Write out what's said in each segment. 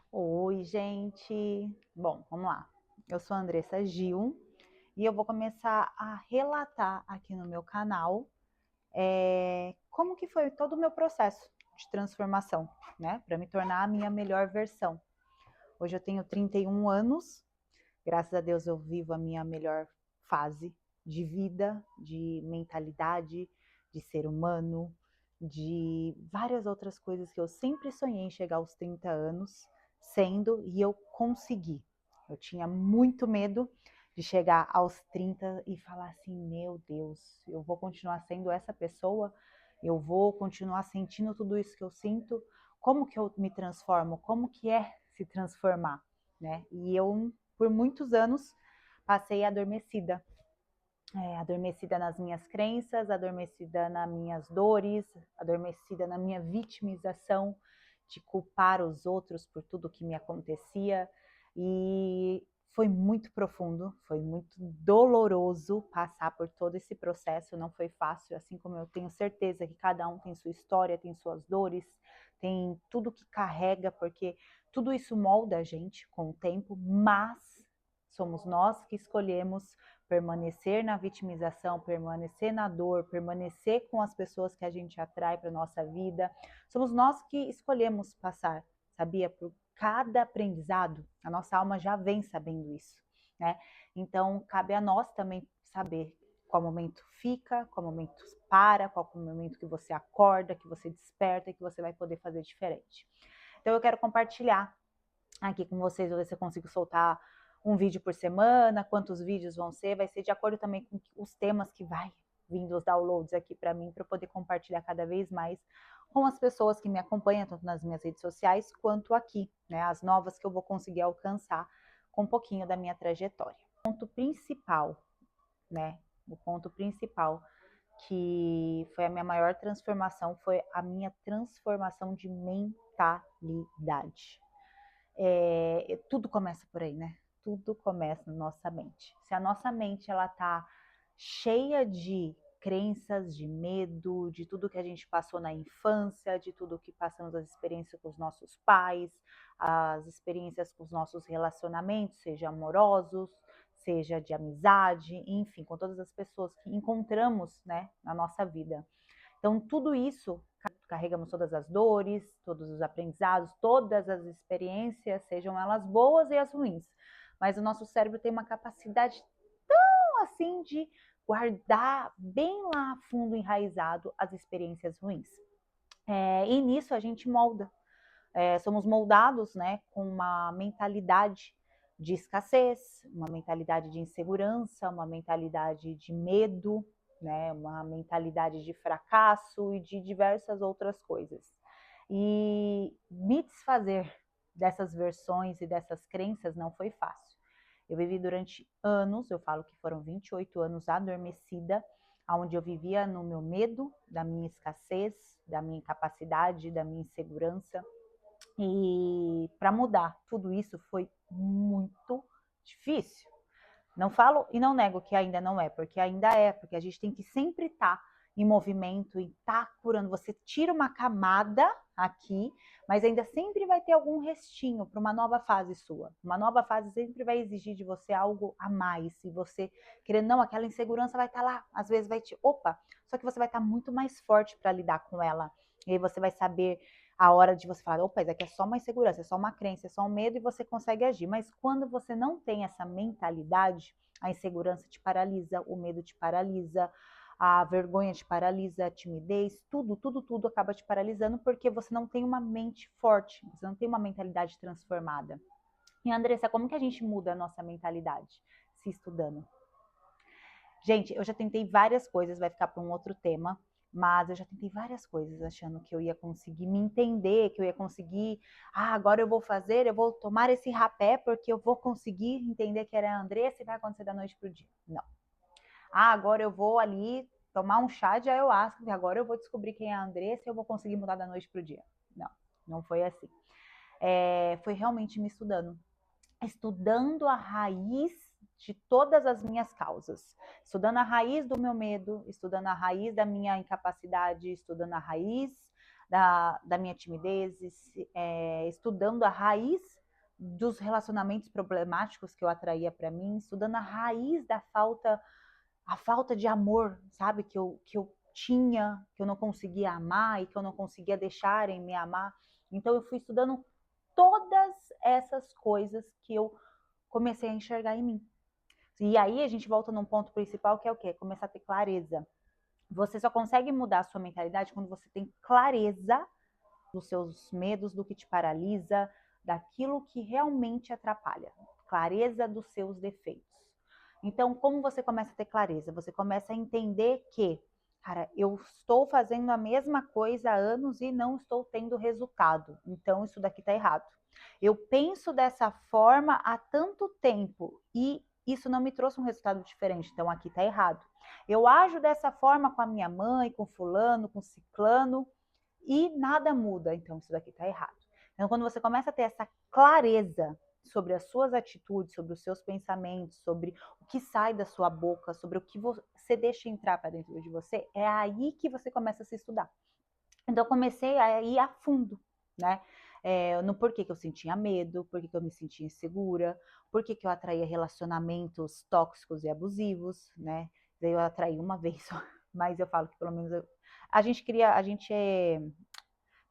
Oi, gente! Bom, vamos lá. Eu sou a Andressa Gil e eu vou começar a relatar aqui no meu canal como que foi todo o meu processo de transformação, né? Para me tornar a minha melhor versão. Hoje eu tenho 31 anos, graças a Deus eu vivo a minha melhor fase de vida, de mentalidade, de ser humano, de várias outras coisas que eu sempre sonhei em chegar aos 30 anos sendo, e eu consegui. Eu tinha muito medo de chegar aos 30 e falar assim, meu Deus, eu vou continuar sendo essa pessoa, eu vou continuar sentindo tudo isso que eu sinto, como que eu me transformo, como que é se transformar, né? E eu, por muitos anos, passei adormecida, adormecida nas minhas crenças, adormecida nas minhas dores, adormecida na minha vitimização, de culpar os outros por tudo que me acontecia. E foi muito profundo, foi muito doloroso passar por todo esse processo, não foi fácil, assim como eu tenho certeza que cada um tem sua história, tem suas dores, tem tudo que carrega, porque tudo isso molda a gente com o tempo, mas somos nós que escolhemos permanecer na vitimização, permanecer na dor, permanecer com as pessoas que a gente atrai para nossa vida. Somos nós que escolhemos passar, sabia? Por cada aprendizado, a nossa alma já vem sabendo isso, né? Então, cabe a nós também saber qual momento fica, qual momento para, qual momento que você acorda, que você desperta e que você vai poder fazer diferente. Então, eu quero compartilhar aqui com vocês, vou ver se eu consigo soltar um vídeo por semana, quantos vídeos vão ser, vai ser de acordo também com os temas que vai vindo os downloads aqui para mim, para eu poder compartilhar cada vez mais com as pessoas que me acompanham, tanto nas minhas redes sociais, quanto aqui, né, as novas que eu vou conseguir alcançar com um pouquinho da minha trajetória. O ponto principal, né, o ponto principal que foi a minha maior transformação, foi a minha transformação de mentalidade. Tudo começa por aí, né? Tudo começa na nossa mente. Se a nossa mente ela tá cheia de crenças, de medo, de tudo que a gente passou na infância, de tudo que passamos, as experiências com os nossos pais, as experiências com os nossos relacionamentos, seja amorosos, seja de amizade, enfim, com todas as pessoas que encontramos, né, na nossa vida. Então, tudo isso, carregamos todas as dores, todos os aprendizados, todas as experiências, sejam elas boas e as ruins. Mas o nosso cérebro tem uma capacidade tão assim de guardar bem lá fundo enraizado as experiências ruins. E nisso a gente molda. Somos moldados, né, com uma mentalidade de escassez, uma mentalidade de insegurança, uma mentalidade de medo, né, uma mentalidade de fracasso e de diversas outras coisas. E me desfazer dessas versões e dessas crenças não foi fácil. Eu vivi durante anos, eu falo que foram 28 anos adormecida, onde eu vivia no meu medo, da minha escassez, da minha incapacidade, da minha insegurança. E para mudar tudo isso foi muito difícil. Não falo e não nego que ainda não é, porque ainda é, porque a gente tem que sempre estar em movimento e estar curando. Você tira uma camada aqui, mas ainda sempre vai ter algum restinho para uma nova fase sua. Uma nova fase sempre vai exigir de você algo a mais. Se você querendo não, aquela insegurança vai estar lá, às vezes vai te, opa, só que você vai estar muito mais forte para lidar com ela. E aí você vai saber a hora de você falar, opa, isso aqui é só uma insegurança, é só uma crença, é só um medo e você consegue agir. Mas quando você não tem essa mentalidade, a insegurança te paralisa, o medo te paralisa, a vergonha te paralisa, a timidez, tudo acaba te paralisando porque você não tem uma mente forte, você não tem uma mentalidade transformada. E Andressa, como que a gente muda a nossa mentalidade? Se estudando. Gente, eu já tentei várias coisas, vai ficar para um outro tema, mas eu já tentei várias coisas achando que eu ia conseguir me entender, que eu ia conseguir, agora eu vou fazer, eu vou tomar esse rapé porque eu vou conseguir entender que era a Andressa e vai acontecer da noite pro dia. Não. Agora eu vou ali tomar um chá de ayahuasca e agora eu vou descobrir quem é a Andressa e eu vou conseguir mudar da noite pro dia. Não, não foi assim. Foi realmente me estudando. Estudando a raiz de todas as minhas causas, estudando a raiz do meu medo, estudando a raiz da minha incapacidade, estudando a raiz da minha timidez, estudando a raiz dos relacionamentos problemáticos que eu atraía para mim, estudando a raiz da a falta de amor, sabe, que eu tinha, que eu não conseguia amar e que eu não conseguia deixarem me amar. Então eu fui estudando todas essas coisas que eu comecei a enxergar em mim. E aí a gente volta num ponto principal que é o quê? Começar a ter clareza. Você só consegue mudar a sua mentalidade quando você tem clareza dos seus medos, do que te paralisa, daquilo que realmente atrapalha. Clareza dos seus defeitos. Então, como você começa a ter clareza? Você começa a entender que, cara, eu estou fazendo a mesma coisa há anos e não estou tendo resultado. Então, isso daqui está errado. Eu penso dessa forma há tanto tempo e isso não me trouxe um resultado diferente. Então, aqui está errado. Eu ajo dessa forma com a minha mãe, com fulano, com ciclano e nada muda. Então, isso daqui está errado. Então, quando você começa a ter essa clareza sobre as suas atitudes, sobre os seus pensamentos, sobre o que sai da sua boca, sobre o que você deixa entrar para dentro de você, é aí que você começa a se estudar. Então, eu comecei a ir a fundo, né? No porquê que eu sentia medo, porquê que eu me sentia insegura, porquê que eu atraía relacionamentos tóxicos e abusivos, né? Daí eu atraí uma vez só, mas eu falo que pelo menos a gente cria,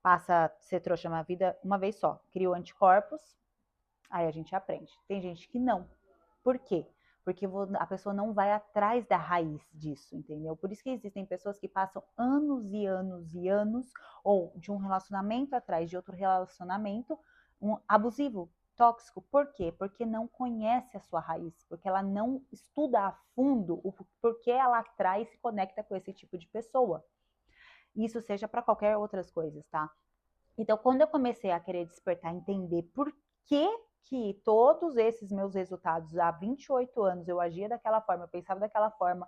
passa a ser trouxa na vida uma vez só, criou anticorpos, aí a gente aprende. Tem gente que não. Por quê? Porque a pessoa não vai atrás da raiz disso, entendeu? Por isso que existem pessoas que passam anos e anos e anos, ou de um relacionamento atrás de outro relacionamento, um abusivo, tóxico. Por quê? Porque não conhece a sua raiz, porque ela não estuda a fundo o porquê ela atrai e se conecta com esse tipo de pessoa. Isso seja para qualquer outras coisas, tá? Então, quando eu comecei a querer despertar, entender por que que todos esses meus resultados há 28 anos eu agia daquela forma, eu pensava daquela forma,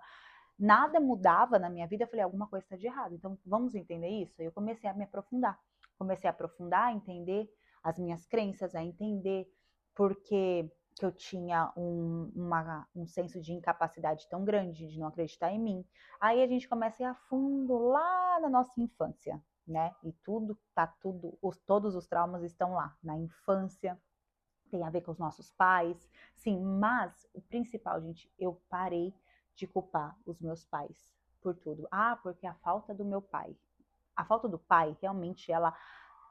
nada mudava na minha vida, eu falei, alguma coisa está de errado. Então, vamos entender isso? Eu comecei a me aprofundar. Comecei a aprofundar, a entender as minhas crenças, a entender por que eu tinha um senso de incapacidade tão grande, de não acreditar em mim. Aí a gente começa a ir a fundo lá na nossa infância, né? E todos os traumas estão lá, na infância, tem a ver com os nossos pais, sim, mas o principal, gente, eu parei de culpar os meus pais por tudo. Ah, porque a falta do meu pai. A falta do pai, realmente, ela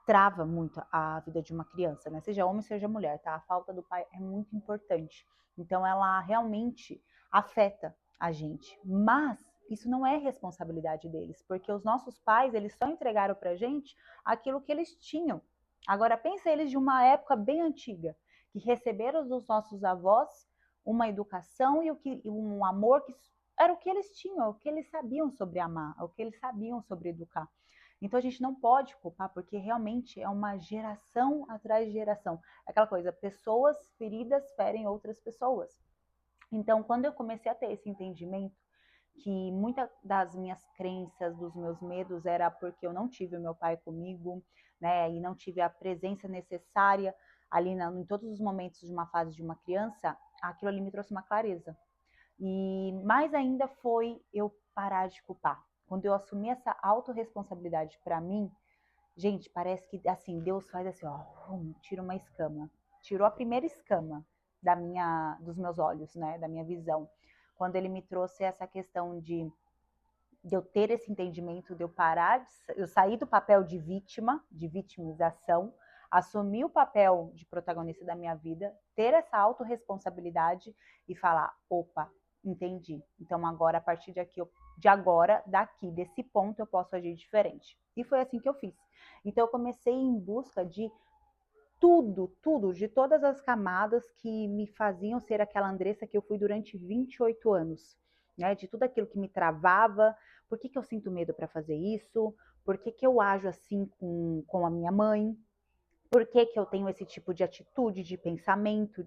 trava muito a vida de uma criança, né? Seja homem, seja mulher, tá? A falta do pai é muito importante. Então, ela realmente afeta a gente. Mas isso não é responsabilidade deles, porque os nossos pais, eles só entregaram pra gente aquilo que eles tinham. Agora, pensa eles de uma época bem antiga, que receberam dos nossos avós uma educação e um amor que era o que eles tinham, o que eles sabiam sobre amar, o que eles sabiam sobre educar. Então a gente não pode culpar, porque realmente é uma geração atrás de geração. Aquela coisa, pessoas feridas ferem outras pessoas. Então, quando eu comecei a ter esse entendimento, que muitas das minhas crenças, dos meus medos, era porque eu não tive o meu pai comigo, né, e não tive a presença necessária ali em todos os momentos de uma fase de uma criança, aquilo ali me trouxe uma clareza. E mais ainda foi eu parar de culpar. Quando eu assumi essa autorresponsabilidade para mim, gente, parece que assim, Deus faz assim, ó, tira uma escama. Tirou a primeira escama dos meus olhos, né, da minha visão. Quando ele me trouxe essa questão de eu ter esse entendimento, de eu parar, eu sair do papel de vítima, de vitimização, assumir o papel de protagonista da minha vida, ter essa autorresponsabilidade e falar, opa, entendi. Então agora, a partir daqui, desse ponto, eu posso agir diferente. E foi assim que eu fiz. Então eu comecei em busca de tudo, de todas as camadas que me faziam ser aquela Andressa que eu fui durante 28 anos, né? De tudo aquilo que me travava, por que eu sinto medo para fazer isso, por que eu ajo assim com a minha mãe, por que eu tenho esse tipo de atitude, de pensamento,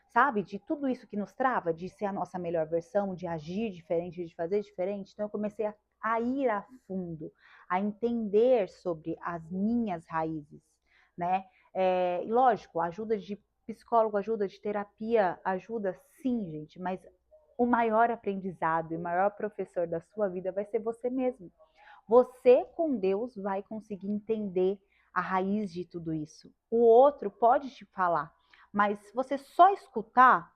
sabe, de tudo isso que nos trava, de ser a nossa melhor versão, de agir diferente, de fazer diferente. Então eu comecei a ir a fundo, a entender sobre as minhas raízes, né? E lógico, ajuda de psicólogo, ajuda de terapia, ajuda sim, gente, mas o maior aprendizado e o maior professor da sua vida vai ser você mesmo. Você com Deus vai conseguir entender a raiz de tudo isso. O outro pode te falar, Mas se você só escutar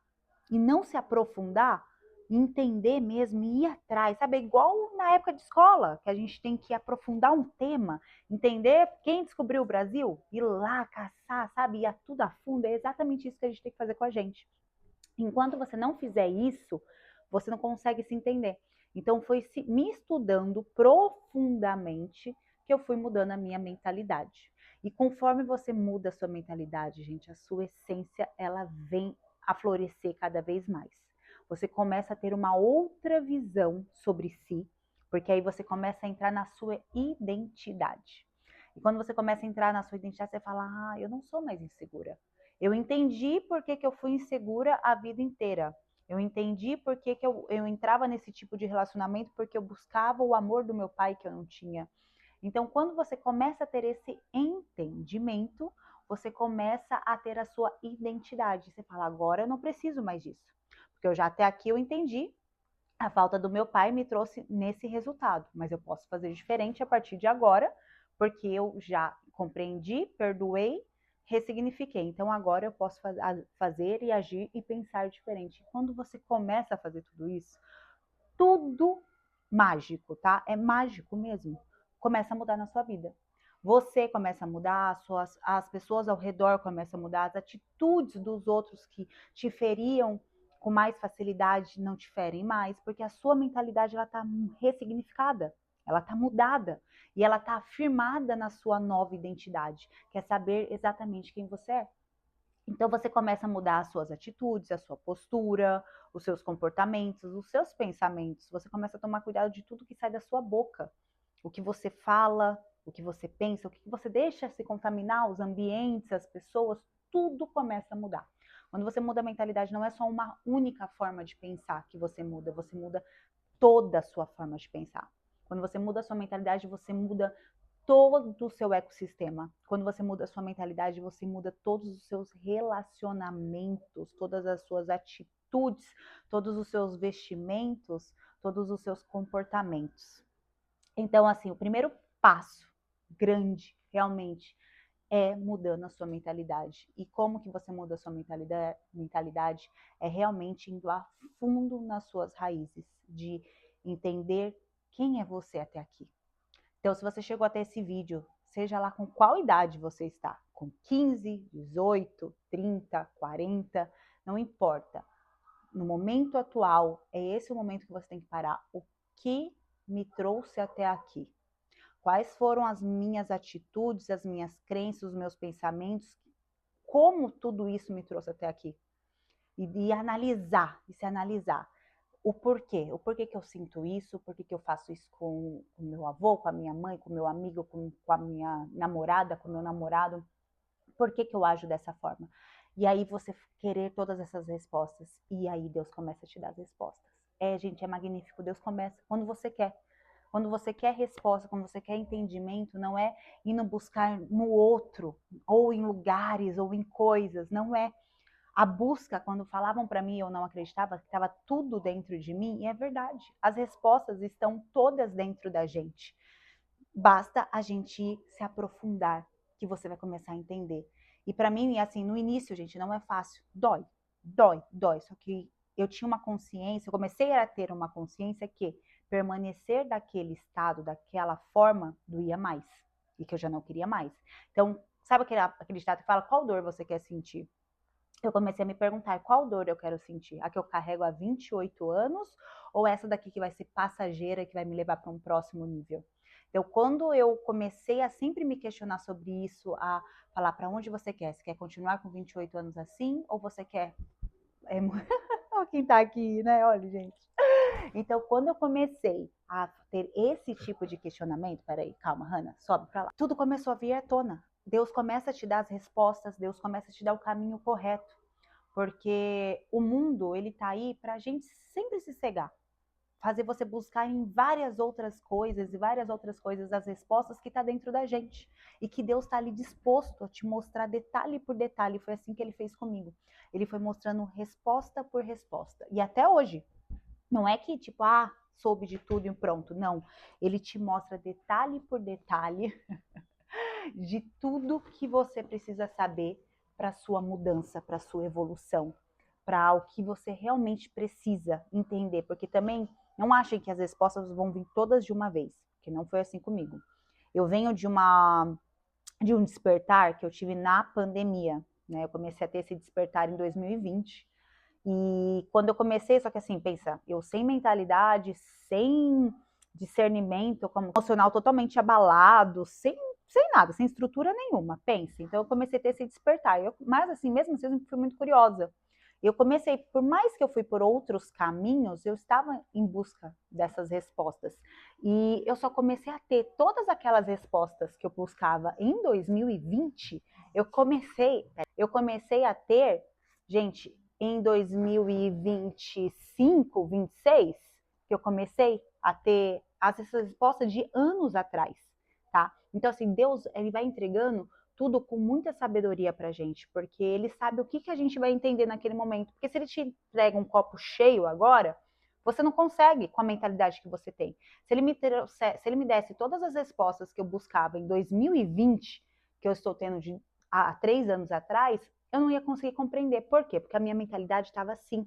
e não se aprofundar, entender mesmo e ir atrás, sabe? É igual na época de escola, que a gente tem que aprofundar um tema, entender quem descobriu o Brasil, ir lá caçar, sabe? Ir a tudo a fundo. É exatamente isso que a gente tem que fazer com a gente. Enquanto você não fizer isso, você não consegue se entender. Então, foi me estudando profundamente que eu fui mudando a minha mentalidade. E conforme você muda a sua mentalidade, gente, a sua essência, ela vem a florescer cada vez mais. Você começa a ter uma outra visão sobre si, porque aí você começa a entrar na sua identidade. E quando você começa a entrar na sua identidade, você fala: ah, eu não sou mais insegura. Eu entendi por que eu fui insegura a vida inteira. Eu entendi por que eu entrava nesse tipo de relacionamento, porque eu buscava o amor do meu pai que eu não tinha. Então, quando você começa a ter esse entendimento, você começa a ter a sua identidade. Você fala: agora eu não preciso mais disso. Porque eu já até aqui eu entendi, a falta do meu pai me trouxe nesse resultado. Mas eu posso fazer diferente a partir de agora, porque eu já compreendi, perdoei, ressignifiquei. Então agora eu posso fazer e agir e pensar diferente. Quando você começa a fazer tudo isso, tudo mágico, tá? É mágico mesmo. Começa a mudar na sua vida. Você começa a mudar, as pessoas ao redor começam a mudar, as atitudes dos outros que te feriam com mais facilidade não te ferem mais, porque a sua mentalidade ela está ressignificada, ela está mudada e ela está afirmada na sua nova identidade, que é saber exatamente quem você é. Então você começa a mudar as suas atitudes, a sua postura, os seus comportamentos, os seus pensamentos. Você começa a tomar cuidado de tudo que sai da sua boca. O que você fala, o que você pensa, o que você deixa se contaminar, os ambientes, as pessoas, tudo começa a mudar. Quando você muda a mentalidade, não é só uma única forma de pensar que você muda toda a sua forma de pensar. Quando você muda a sua mentalidade, você muda todo o seu ecossistema. Quando você muda a sua mentalidade, você muda todos os seus relacionamentos, todas as suas atitudes, todos os seus vestimentos, todos os seus comportamentos. Então, assim, o primeiro passo grande, realmente, é mudando a sua mentalidade. E como que você muda a sua mentalidade? É realmente indo a fundo nas suas raízes, de entender quem é você até aqui. Então, se você chegou até esse vídeo, seja lá com qual idade você está, com 15, 18, 30, 40, não importa. No momento atual, é esse o momento que você tem que parar. O que me trouxe até aqui? Quais foram as minhas atitudes, as minhas crenças, os meus pensamentos? Como tudo isso me trouxe até aqui? E analisar, e se analisar. O porquê que eu sinto isso, o porquê que eu faço isso com o meu avô, com a minha mãe, com o meu amigo, com a minha namorada, com o meu namorado, por que que eu ajo dessa forma? E aí você querer todas essas respostas, e aí Deus começa a te dar as respostas. É, gente, é magnífico, Deus começa quando você quer. Quando você quer resposta, quando você quer entendimento, não é indo buscar no outro, ou em lugares, ou em coisas, não é. A busca, quando falavam para mim, eu não acreditava que estava tudo dentro de mim, e é verdade. As respostas estão todas dentro da gente. Basta a gente se aprofundar, que você vai começar a entender. E para mim, assim, no início, gente, não é fácil. Dói, dói, dói. Só que eu tinha uma consciência, eu comecei a ter uma consciência que permanecer daquele estado, daquela forma, doía mais. E que eu já não queria mais. Então, sabe aquele estado que fala, qual dor você quer sentir? Eu comecei a me perguntar qual dor eu quero sentir. A que eu carrego há 28 anos ou essa daqui que vai ser passageira, que vai me levar para um próximo nível? Então, quando eu comecei a sempre me questionar sobre isso, a falar para onde você quer? Você quer continuar com 28 anos assim ou você quer... Olha quem tá aqui, né? Olha, gente. Então, quando eu comecei a ter esse tipo de questionamento, peraí, calma, Hannah, sobe para lá. Tudo começou a vir à tona. Deus começa a te dar as respostas, Deus começa a te dar o caminho correto. Porque o mundo, ele tá aí pra gente sempre se cegar. Fazer você buscar em várias outras coisas e várias outras coisas as respostas que tá dentro da gente. E que Deus tá ali disposto a te mostrar detalhe por detalhe. Foi assim que ele fez comigo. Ele foi mostrando resposta por resposta. E até hoje, não é que tipo, soube de tudo e pronto. Não. Ele te mostra detalhe por detalhe de tudo que você precisa saber para sua mudança, para sua evolução, para o que você realmente precisa entender, porque também não achem que as respostas vão vir todas de uma vez, que não foi assim comigo. Eu venho de um despertar que eu tive na pandemia, né? Eu comecei a ter esse despertar em 2020. E quando eu comecei, só que assim, pensa, eu sem mentalidade, sem discernimento, como emocional totalmente abalado, sem nada, sem estrutura nenhuma, pensa. Então eu comecei a ter esse despertar. Mas assim, mesmo assim, eu fui muito curiosa. Eu comecei, por mais que eu fui por outros caminhos, eu estava em busca dessas respostas. E eu só comecei a ter todas aquelas respostas que eu buscava em 2020, eu comecei a ter, gente, em 2025, 26, que eu comecei a ter essas respostas de anos atrás, tá? Então, assim, Deus, ele vai entregando tudo com muita sabedoria pra gente, porque ele sabe o que, que a gente vai entender naquele momento. Porque se ele te entrega um copo cheio agora, você não consegue com a mentalidade que você tem. Se ele me desse todas as respostas que eu buscava em 2020, que eu estou tendo há 3 anos atrás, eu não ia conseguir compreender. Por quê? Porque a minha mentalidade estava assim,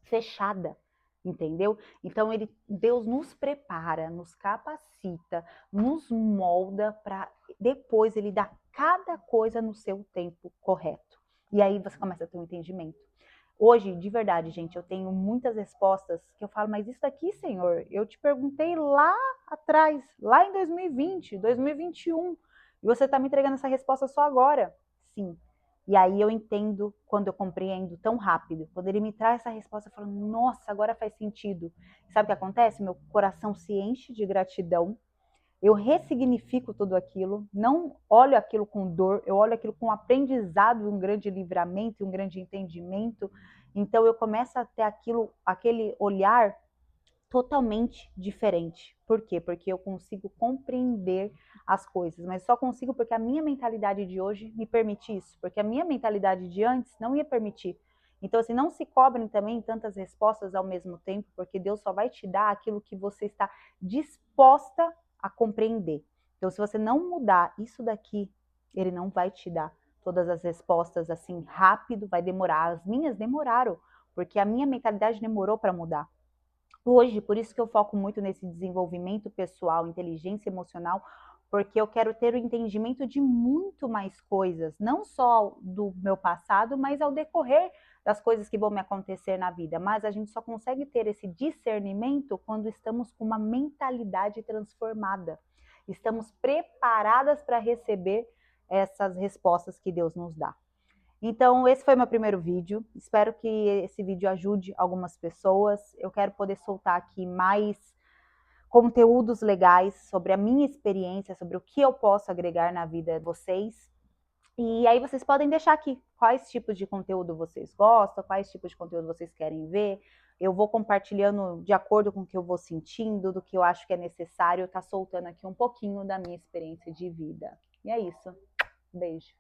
fechada, entendeu? Então Deus nos prepara, nos capacita, nos molda para depois ele dar cada coisa no seu tempo correto. E aí você começa a ter um entendimento. Hoje, de verdade, gente, eu tenho muitas respostas que eu falo, mas isso daqui, Senhor, eu te perguntei lá atrás, lá em 2020, 2021, e você está me entregando essa resposta só agora. Sim. E aí eu entendo quando eu compreendo tão rápido. Quando ele me traz essa resposta, eu falo, nossa, agora faz sentido. Sabe o que acontece? Meu coração se enche de gratidão. Eu ressignifico tudo aquilo, não olho aquilo com dor, eu olho aquilo com aprendizado, um grande livramento, um grande entendimento. Então eu começo a ter aquele olhar totalmente diferente. Por quê? Porque eu consigo compreender as coisas, mas só consigo porque a minha mentalidade de hoje me permite isso, porque a minha mentalidade de antes não ia permitir. Então, assim, não se cobrem também tantas respostas ao mesmo tempo, porque Deus só vai te dar aquilo que você está disposta a compreender. Então, se você não mudar isso daqui, Ele não vai te dar todas as respostas assim rápido, vai demorar. As minhas demoraram, porque a minha mentalidade demorou para mudar. Hoje, por isso que eu foco muito nesse desenvolvimento pessoal, inteligência emocional, porque eu quero ter o entendimento de muito mais coisas, não só do meu passado, mas ao decorrer das coisas que vão me acontecer na vida. Mas a gente só consegue ter esse discernimento quando estamos com uma mentalidade transformada. Estamos preparadas para receber essas respostas que Deus nos dá. Então, esse foi meu primeiro vídeo. Espero que esse vídeo ajude algumas pessoas. Eu quero poder soltar aqui mais conteúdos legais sobre a minha experiência, sobre o que eu posso agregar na vida de vocês. E aí vocês podem deixar aqui quais tipos de conteúdo vocês gostam, quais tipos de conteúdo vocês querem ver. Eu vou compartilhando de acordo com o que eu vou sentindo, do que eu acho que é necessário, tá soltando aqui um pouquinho da minha experiência de vida. E é isso. Beijo.